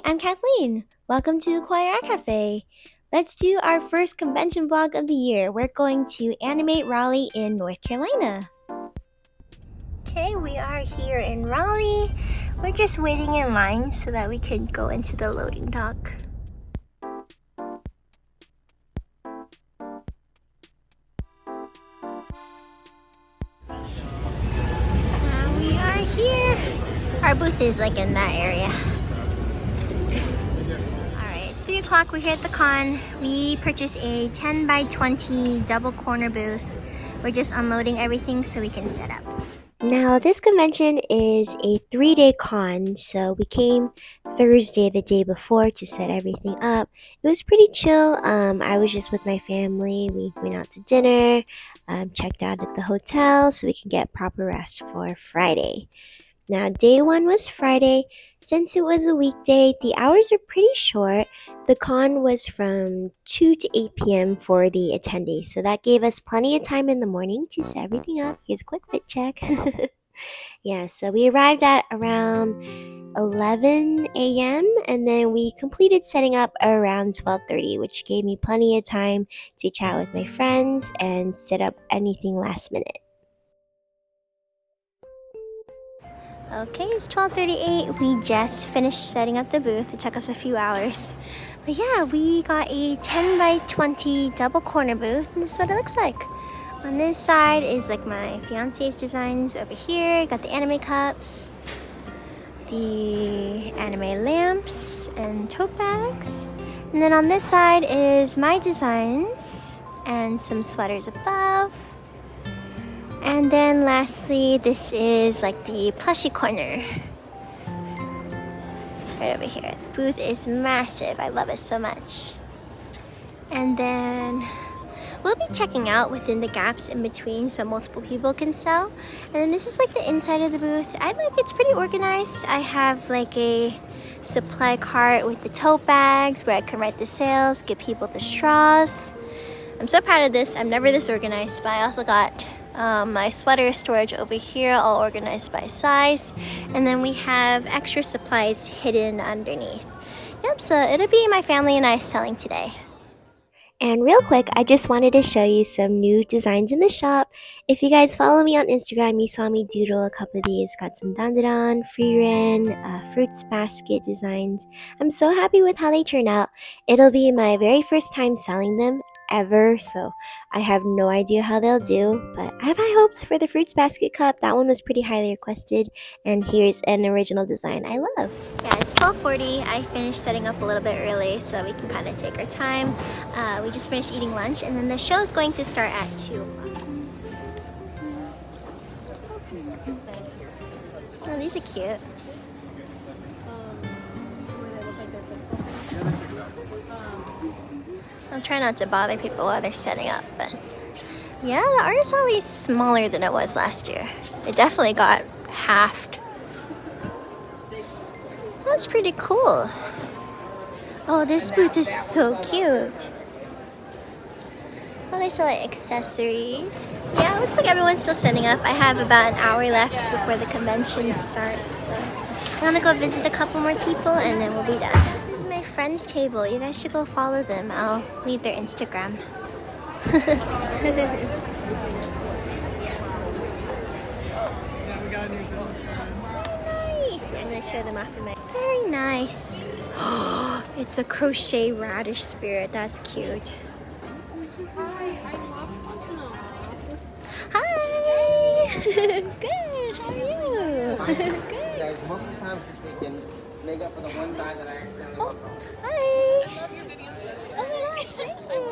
Hi, I'm Kathleen. Welcome to Kawaii Art Cafe. Let's do our first convention vlog of the year. We're going to Animate Raleigh in North Carolina. Okay, we are here in Raleigh. We're just waiting in line so that we can go into the loading dock. We are here. Our booth is like in that area. 3 o'clock, we're here at the con. We purchased a 10 by 20 double corner booth. We're just unloading everything so we can set up. Now, this convention is a 3-day con, so we came Thursday, the day before, to set everything up. It was pretty chill. I was just with my family. We went out to dinner, checked out at the hotel so we can get proper rest for Friday. Now, day one was Friday. Since it was a weekday, the hours are pretty short. The con was from 2 to 8 p.m. for the attendees, so that gave us plenty of time in the morning to set everything up. Here's a quick fit check. Yeah, so we arrived at around 11 a.m. and then we completed setting up around 12:30, which gave me plenty of time to chat with my friends and set up anything last minute. Okay, it's 12:38. We just finished setting up the booth. It took us a few hours. But yeah, we got a 10 by 20 double corner booth, and this is what it looks like. On this side is like my fiance's designs. Over here, got the anime cups, the anime lamps, and tote bags. And then on this side is my designs and some sweaters above. And then lastly, this is like the plushie corner. Right over here. The booth is massive. I love it so much. And then we'll be checking out within the gaps in between so multiple people can sell. And then this is like the inside of the booth. It's pretty organized. I have like a supply cart with the tote bags where I can write the sales, give people the straws. I'm so proud of this. I'm never this organized, but I also got my sweater storage over here, all organized by size, and then we have extra supplies hidden underneath. Yep, so it'll be my family and I selling today. And real quick, I just wanted to show you some new designs in the shop. If you guys follow me on Instagram, you saw me doodle a couple of these. Got some dandadan, free ren, fruits basket designs. I'm so happy with how they turned out. It'll be my very first time selling them ever, so I have no idea how they'll do, but I have high hopes for the fruits basket cup. That one was pretty highly requested, and here's an original design I love. Yeah, it's 12:40. I finished setting up a little bit early so we can kind of take our time. We just finished eating lunch, and then the show is going to start at 2 o'clock. Oh, these are cute. I'm trying not to bother people while they're setting up, but yeah, the artist alley is smaller than it was last year. It definitely got halved. That's pretty cool. Oh, this booth is so cute. Oh, they sell like accessories. Yeah, it looks like everyone's still setting up. I have about an hour left before the convention starts, so I'm gonna go visit a couple more people and then we'll be done. This is my friend's table. You guys should go follow them. I'll leave their Instagram. Nice! I'm gonna show them off in my... Very nice. It's a crochet radish spirit. That's cute. Hi! Good, how are you? Good. Yeah, most of the times this weekend, make up for the one guy that I accidentally walked off. Hi! Oh my gosh, thank you!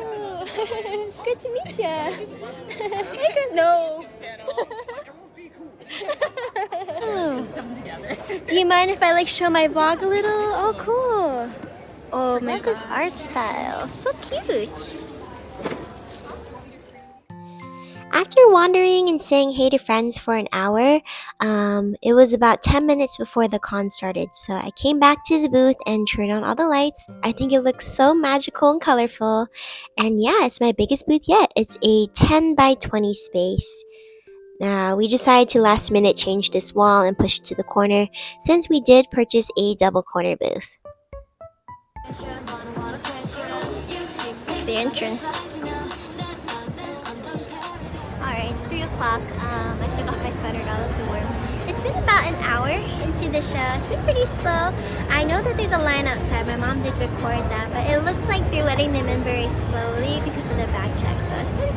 It's good to meet you. Hey, good. No! Oh. Do you mind if I like show my vlog a little? Oh, cool. Oh, my this art style. So cute. After wandering and saying hey to friends for an hour, it was about 10 minutes before the con started, so I came back to the booth and turned on all the lights. I think it looks so magical and colorful, and yeah, it's my biggest booth yet. It's a 10 by 20 space. Now, we decided to last minute change this wall and push it to the corner since we did purchase a double corner booth. It's the entrance. Alright, it's 3 o'clock. I took off my sweater, got a little too warm. It's been about an hour into the show. It's been pretty slow. I know that there's a line outside. My mom did record that, but it looks like they're letting them in very slowly because of the back check. So it's been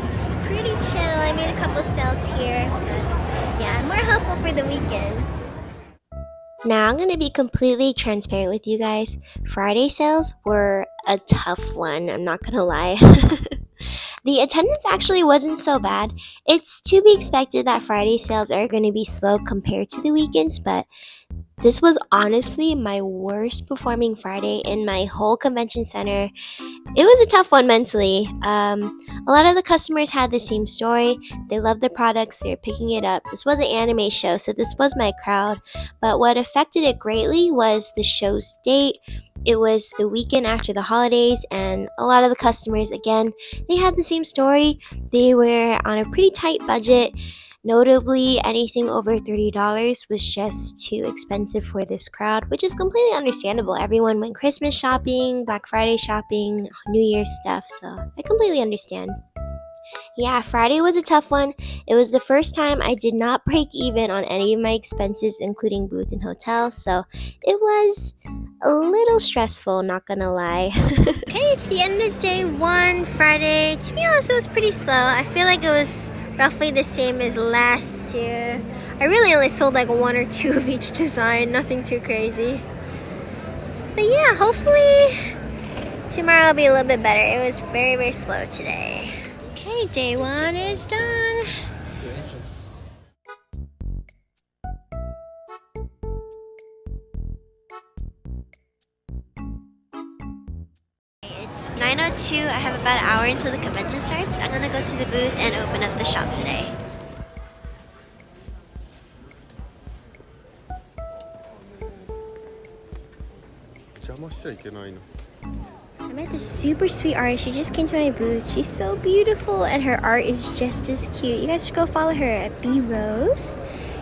pretty chill. I made a couple sales here. But yeah, more helpful for the weekend. Now I'm going to be completely transparent with you guys. Friday sales were a tough one, I'm not going to lie. The attendance actually wasn't so bad. It's to be expected that Friday sales are going to be slow compared to the weekends, but this was honestly my worst performing Friday in my whole convention center. It was a tough one mentally. A lot of the customers had the same story. They loved the products, they were picking it up. This was an anime show, so this was my crowd. But what affected it greatly was the show's date. It was the weekend after the holidays, and a lot of the customers, again, they had the same story. They were on a pretty tight budget. Notably, anything over $30 was just too expensive for this crowd, which is completely understandable. Everyone went Christmas shopping, Black Friday shopping, New Year's stuff, so I completely understand. Yeah, Friday was a tough one. It was the first time I did not break even on any of my expenses, including booth and hotel, so it was a little stressful, not gonna lie. Okay, it's the end of day 1, Friday. To be honest, it was pretty slow. I feel like it was roughly the same as last year. I really only sold like 1 or 2 of each design, nothing too crazy. But yeah, hopefully tomorrow will be a little bit better. It was very, very slow today. Okay, day 1 is done. It's 9:02. I have about an hour until the convention starts. I'm gonna go to the booth and open up the shop today. I met this super sweet artist. She just came to my booth. She's so beautiful and her art is just as cute. You guys should go follow her at B Rose.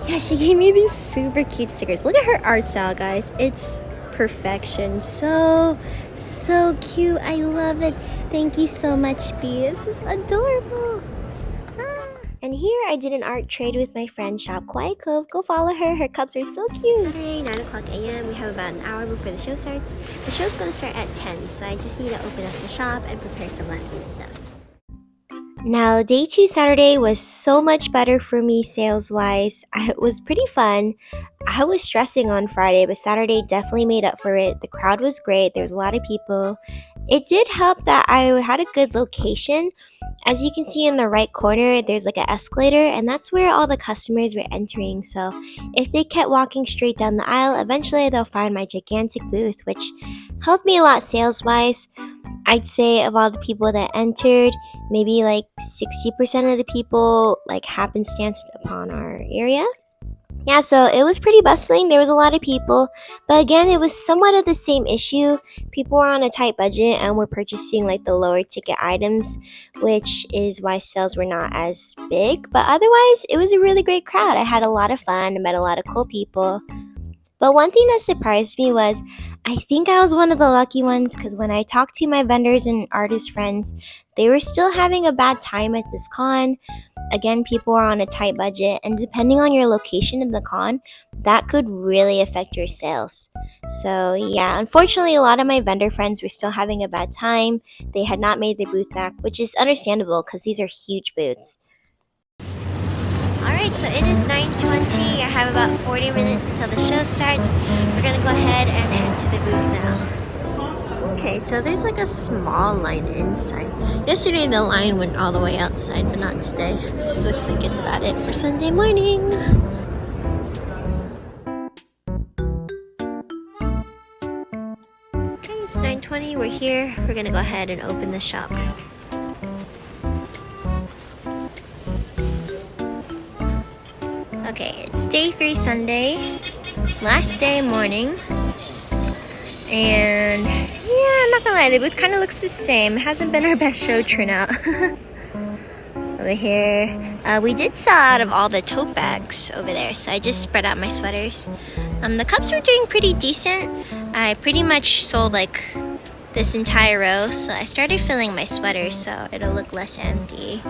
Yeah, she gave me these super cute stickers. Look at her art style, guys. It's perfection. So cute. I love it. Thank you so much, B. This is adorable. And here I did an art trade with my friend Shop Kawaii. Go follow her. Her cups are so cute. Saturday, 9 o'clock a.m. We have about an hour before the show starts. The show's going to start at 10, so I just need to open up the shop and prepare some last minute stuff. Now, day 2 Saturday was so much better for me sales-wise. It was pretty fun. I was stressing on Friday, but Saturday definitely made up for it. The crowd was great. There was a lot of people. It did help that I had a good location. As you can see in the right corner, there's like an escalator, and that's where all the customers were entering. So if they kept walking straight down the aisle, eventually they'll find my gigantic booth, which helped me a lot sales-wise. I'd say of all the people that entered, maybe like 60% of the people like happenstanced upon our area. Yeah, so it was pretty bustling. There was a lot of people, but again, it was somewhat of the same issue. People were on a tight budget and were purchasing like the lower ticket items, which is why sales were not as big. But otherwise, it was a really great crowd. I had a lot of fun. I met a lot of cool people. But one thing that surprised me was I think I was one of the lucky ones, because when I talked to my vendors and artist friends, they were still having a bad time at this con. Again, people are on a tight budget, and depending on your location in the con, that could really affect your sales. So yeah, unfortunately, a lot of my vendor friends were still having a bad time. They had not made their booth back, which is understandable because these are huge booths. Alright, so it is 9:20. I have about 40 minutes until the show starts. We're gonna go ahead and head to the booth now. Okay, so there's like a small line inside. Yesterday the line went all the way outside, but not today. This looks like it's about it for Sunday morning. Okay, it's 9:20. We're here. We're gonna go ahead and open the shop. Okay, it's day 3 Sunday, last day morning, and yeah, I'm not gonna lie, the booth kind of looks the same. It hasn't been our best show turnout. Over here, we did sell out of all the tote bags over there, so I just spread out my sweaters. The cups were doing pretty decent. I pretty much sold like this entire row, so I started filling my sweater so it'll look less empty.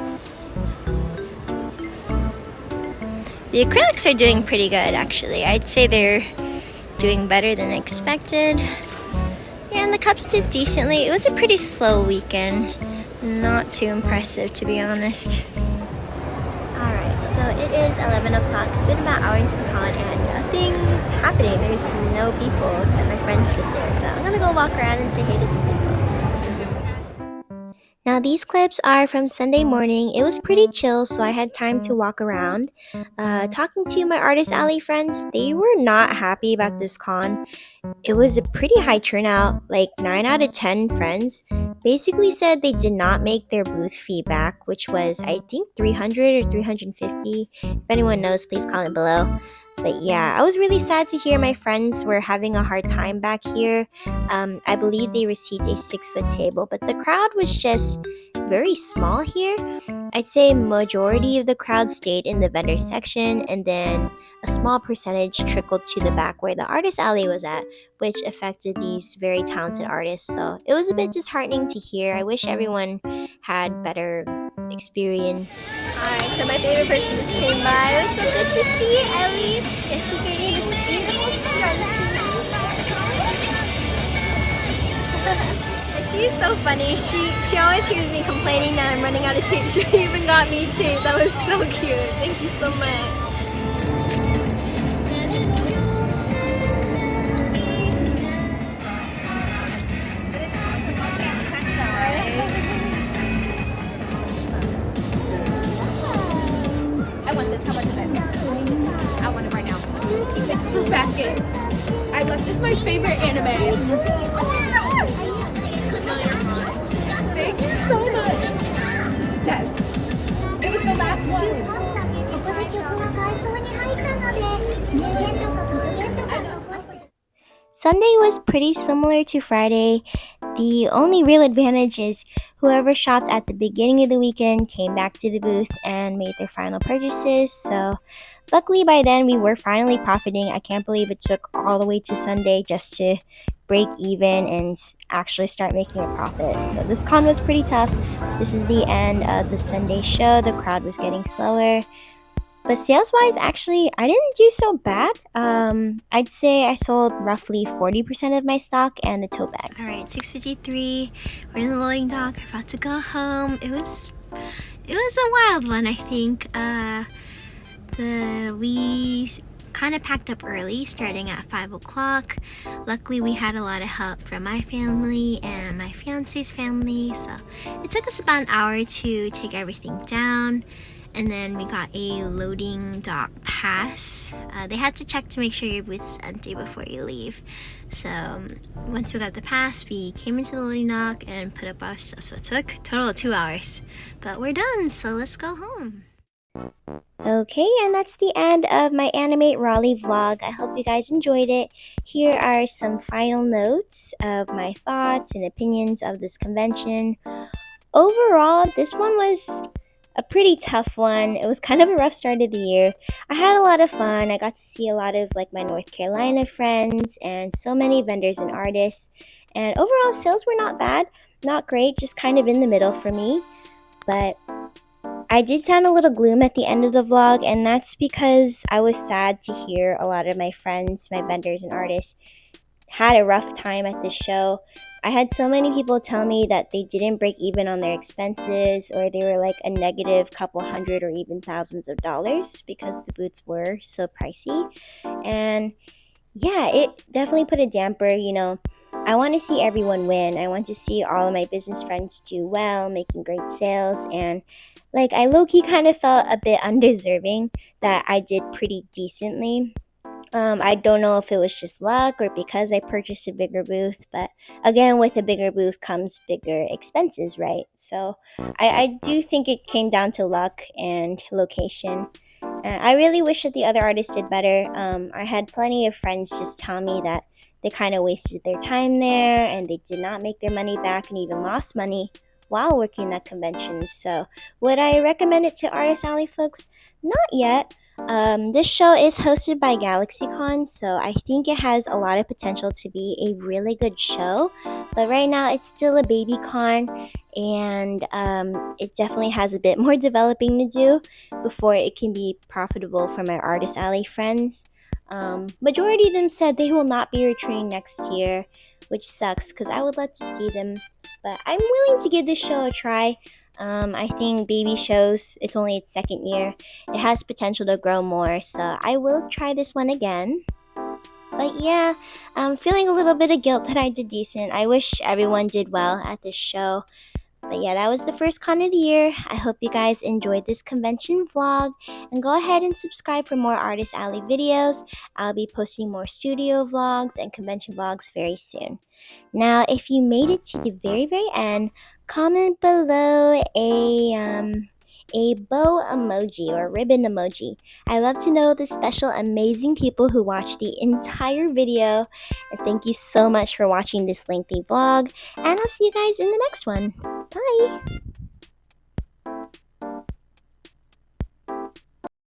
The acrylics are doing pretty good, actually. I'd say they're doing better than expected. Yeah, and the cups did decently. It was a pretty slow weekend. Not too impressive, to be honest. Alright, so it is 11 o'clock. It's been about an hour into the con and nothing's happening. There's no people except my friends visiting. So I'm gonna go walk around and say hey to some people. Now these clips are from Sunday morning. It was pretty chill, so I had time to walk around. Talking to my Artist Alley friends, they were not happy about this con. It was a pretty high turnout, like 9 out of 10 friends basically said they did not make their booth fee back, which was I think 300 or 350. If anyone knows, please comment below. But yeah, I was really sad to hear my friends were having a hard time back here. I believe they received a 6-foot table, but the crowd was just very small here. I'd say majority of the crowd stayed in the vendor section, and then a small percentage trickled to the back where the artist alley was at, which affected these very talented artists. So it was a bit disheartening to hear. I wish everyone had better experience. Alright, so my favorite person just came by. It was so good to see Ellie. Yeah, she gave me this beautiful scrunchie. She's so funny. She always hears me complaining that I'm running out of tape. She even got me tape. That was so cute. Thank you so much. I want this. How much is it? I want it right now. It's 2 baskets. I love this. My favorite anime. Thank you so much. Yes. It was the last one. Sunday was pretty similar to Friday. The only real advantage is whoever shopped at the beginning of the weekend came back to the booth and made their final purchases. So luckily by then we were finally profiting. I can't believe it took all the way to Sunday just to break even and actually start making a profit. So this con was pretty tough. This is the end of the Sunday show. The crowd was getting slower. But sales-wise, actually, I didn't do so bad. I'd say I sold roughly 40% of my stock and the tote bags. All right, 6:53. We're in the loading dock. We're about to go home. It was a wild one, I think. We kind of packed up early, starting at 5 o'clock. Luckily, we had a lot of help from my family and my fiance's family, so it took us about an hour to take everything down. And then we got a loading dock pass. They had to check to make sure your booth is empty before you leave. So once we got the pass, we came into the loading dock and put up our stuff. So it took a total of 2 hours. But we're done, so let's go home. Okay, and that's the end of my Animate Raleigh vlog. I hope you guys enjoyed it. Here are some final notes of my thoughts and opinions of this convention. Overall, this one was a pretty tough one. It was kind of a rough start of the year. I had a lot of fun. I got to see a lot of my North Carolina friends and so many vendors and artists. And overall, sales were not bad, not great, just kind of in the middle for me. But I did sound a little gloom at the end of the vlog, and that's because I was sad to hear a lot of my friends, my vendors and artists had a rough time at this show. I had so many people tell me that they didn't break even on their expenses, or they were a negative couple hundred or even thousands of dollars because the boots were so pricey. And yeah, it definitely put a damper. I want to see everyone win. I want to see all of my business friends do well, making great sales, and I low-key kind of felt a bit undeserving that I did pretty decently. I don't know if it was just luck or because I purchased a bigger booth, but again, with a bigger booth comes bigger expenses, right? So I do think it came down to luck and location. I really wish that the other artists did better. I had plenty of friends just tell me that they kind of wasted their time there and they did not make their money back and even lost money while working that convention. So would I recommend it to Artist Alley folks? Not yet. This show is hosted by GalaxyCon, so I think it has a lot of potential to be a really good show. But right now, it's still a baby con, and it definitely has a bit more developing to do before it can be profitable for my Artist Alley friends. Majority of them said they will not be returning next year, which sucks because I would love to see them. But I'm willing to give this show a try. I think baby shows, it's only its second year. It has potential to grow more, so I will try this one again. But yeah, I'm feeling a little bit of guilt that I did decent. I wish everyone did well at this show. But yeah, that was the first con of the year. I hope you guys enjoyed this convention vlog. And go ahead and subscribe for more Artist Alley videos. I'll be posting more studio vlogs and convention vlogs very soon. Now, if you made it to the very, very end, comment below a bow emoji or ribbon emoji. I love to know the special, amazing people who watched the entire video. And thank you so much for watching this lengthy vlog. And I'll see you guys in the next one. Bye!